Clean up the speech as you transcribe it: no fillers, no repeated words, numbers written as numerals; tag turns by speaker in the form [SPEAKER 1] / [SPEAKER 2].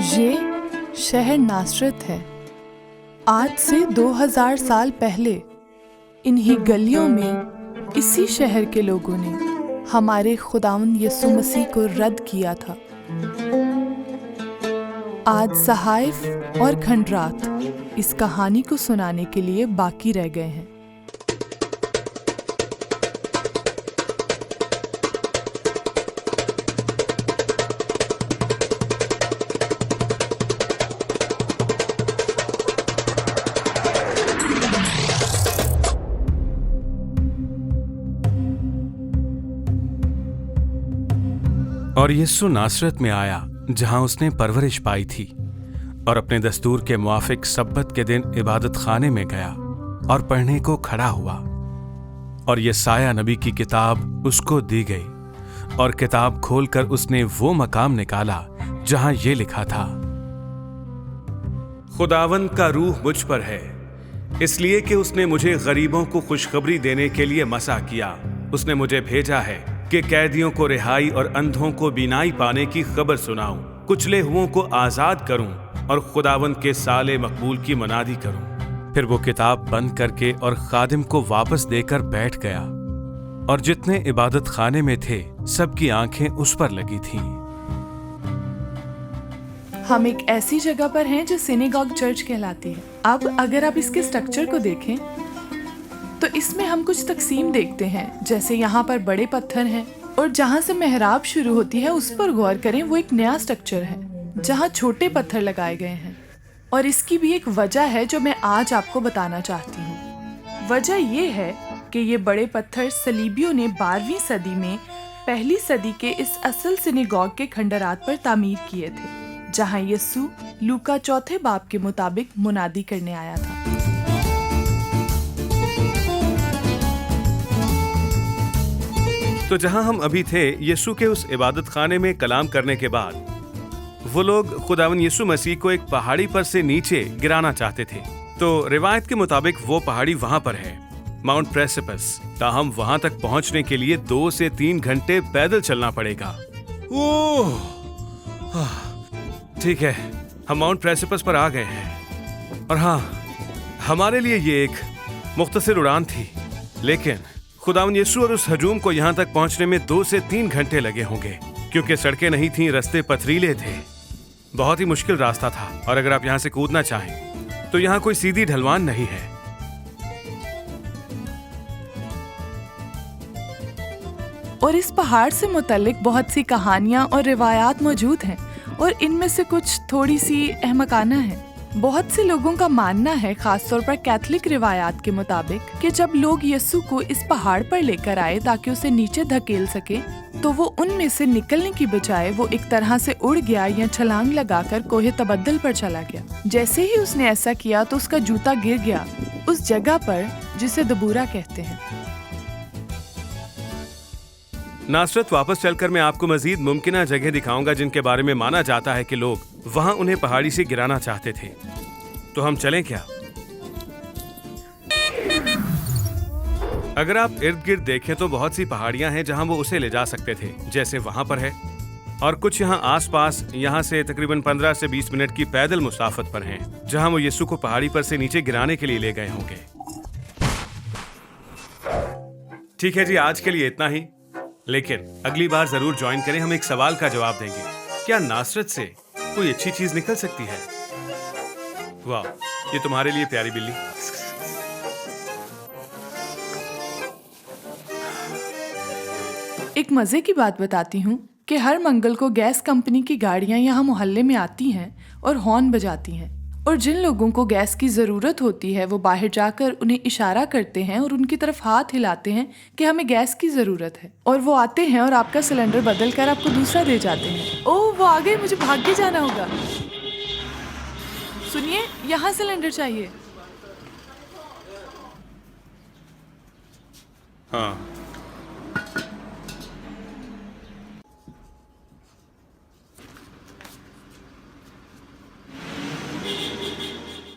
[SPEAKER 1] ये शहर नासरत है। आज से 2000 साल पहले इन्हीं गलियों में इसी शहर के लोगों ने हमारे खुदावंद यीशु मसीह को रद्द किया था। आज सहाइफ और खंडरात इस कहानी को सुनाने के लिए बाकी रह गए हैं।
[SPEAKER 2] और यीशु नासरत में आया जहां उसने परवरिश पाई थी, और अपने दस्तूर के मुआफिक सब्बत के दिन इबादत खाने में गया और पढ़ने को खड़ा हुआ। और यसाया नबी की किताब उसको दी गई, और किताब खोलकर उसने वो मकाम निकाला जहां ये लिखा था, खुदावंद का रूह मुझ पर है, इसलिए कि उसने मुझे गरीबों को खुशखबरी देने के लिए मसा किया। उसने मुझे भेजा है कि कैदियों को रिहाई और अंधों को बीनाई पाने की खबर सुनाऊं, कुचले हुओं को आजाद करूं और खुदावंद के साले मकबूल की मनादी करूं। फिर वो किताब बंद करके और खादिम को वापस देकर बैठ गया, और जितने इबादत खाने में थे सबकी आंखें उस पर लगी थीं।
[SPEAKER 1] हम एक ऐसी जगह पर हैं जो सिनेगॉग चर्च कहलाती है। अब अगर आप इसके स्ट्रक्चर को देखें तो इसमें हम कुछ तकसीम देखते हैं। जैसे यहाँ पर बड़े पत्थर हैं, और जहाँ से मेहराब शुरू होती है उस पर गौर करें, वो एक नया स्ट्रक्चर है जहाँ छोटे पत्थर लगाए गए हैं। और इसकी भी एक वजह है जो मैं आज आपको बताना चाहती हूँ। वजह ये है कि ये बड़े पत्थर सलीबियों ने 12वीं सदी में पहली सदी के इस असल सिनेगॉग के खंडरात पर तामीर किए थे, जहाँ यीशु लूका 4 बाब के मुताबिक मुनादी करने आया था।
[SPEAKER 2] तो जहां हम अभी थे, यीशु के उस इबादत खाने में कलाम करने के बाद वो लोग खुदावंद यीशु मसीह को एक पहाड़ी पर से नीचे गिराना चाहते थे। तो रिवायत के मुताबिक वो पहाड़ी वहां पर है, माउंट प्रेसिपिस। ताहम वहां तक पहुंचने के लिए 2 से 3 घंटे पैदल चलना पड़ेगा। ओह, ठीक है, हम माउंट प्रेसिपिस पर आ गए हैं। और हाँ, हमारे लिए ये एक मुख्तसर उड़ान थी, लेकिन खुदावंद यीशु और उस हजूम को यहाँ तक पहुँचने में 2 से 3 घंटे लगे होंगे, क्योंकि सड़कें नहीं थीं, रास्ते पथरीले थे। बहुत ही मुश्किल रास्ता था, और अगर आप यहाँ से कूदना चाहें तो यहाँ कोई सीधी ढलवान नहीं है।
[SPEAKER 1] और इस पहाड़ से मुतल्लिक बहुत सी कहानियाँ और रिवायात मौजूद हैं, और इनमें से कुछ थोड़ी सी अहमकाना है। बहुत से लोगों का मानना है, खासतौर पर कैथलिक रिवायात के मुताबिक, कि जब लोग यीशु को इस पहाड़ पर लेकर आए ताकि उसे नीचे धकेल सके, तो वो उनमें से निकलने की बजाय वो एक तरह से उड़ गया या छलांग लगाकर कोहे तबद्दल पर चला गया। जैसे ही उसने ऐसा किया तो उसका जूता गिर गया उस जगह पर जिसे दबूरा कहते हैं।
[SPEAKER 2] नासरत वापस चलकर मैं आपको मजीद मुमकिना जगह दिखाऊंगा जिनके बारे में माना जाता है कि लोग वहां उन्हें पहाड़ी से गिराना चाहते थे। तो हम चलें क्या? अगर आप इर्द गिर्द देखें तो बहुत सी पहाड़ियां हैं जहां वो उसे ले जा सकते थे, जैसे वहां पर है, और कुछ यहाँ आसपास यहां से तकरीबन 15 से 20 मिनट की पैदल मुसाफत पर हैं, जहां वो यीशु को पहाड़ी पर से नीचे गिराने के लिए ले गए होंगे। ठीक है जी, आज के लिए इतना ही, लेकिन अगली बार जरूर ज्वाइन करें। हम एक सवाल का जवाब देंगे, क्या नासरत से कोई अच्छी चीज निकल सकती है? वाह, ये तुम्हारे लिए प्यारी बिल्ली।
[SPEAKER 1] एक मजे की बात बताती हूँ कि हर मंगल को गैस कंपनी की गाड़ियाँ यहाँ मोहल्ले में आती हैं और हॉर्न बजाती हैं, और जिन लोगों को गैस की ज़रूरत होती है वो बाहर जाकर उन्हें इशारा करते हैं और उनकी तरफ हाथ हिलाते हैं कि हमें गैस की ज़रूरत है, और वो आते हैं और आपका सिलेंडर बदल कर आपको दूसरा दे जाते हैं। ओह, वो आ गए, मुझे भाग के जाना होगा। सुनिए, यहाँ सिलेंडर चाहिए।
[SPEAKER 2] हाँ,